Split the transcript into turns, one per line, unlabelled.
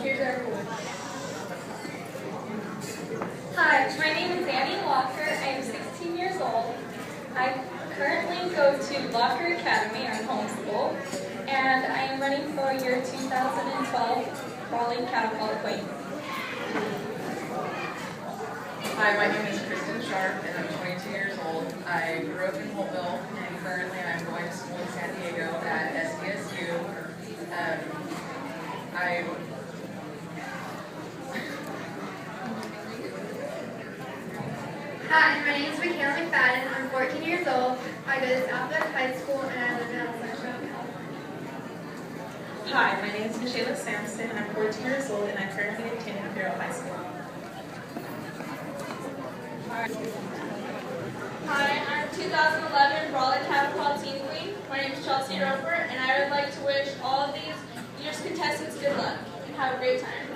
here's our board.
Hi, my name is Annie Walker. I am 16 years old. I currently go to Walker Academy, I'm homeschool, and I am running for your 2012 Brawley Cattle Call Queen.
Hi, my name is Kristen Sharp, and I'm 22 years old. I grew up in Holtville, and currently I'm going to school in San Diego at SDSU.
Hi, my name is Michaela McFadden. I'm 14 years old. I go to Southwest High School and I live in Alexandria, California.
Hi, my name is Michaela Sampson. I'm 14 years old and I currently attend Imperial High School.
Hi, I'm 2011 Brawley Cattle Call Queen. My name is Chelsea Roper, and I would like to wish all of these year's contestants good luck and have a great time.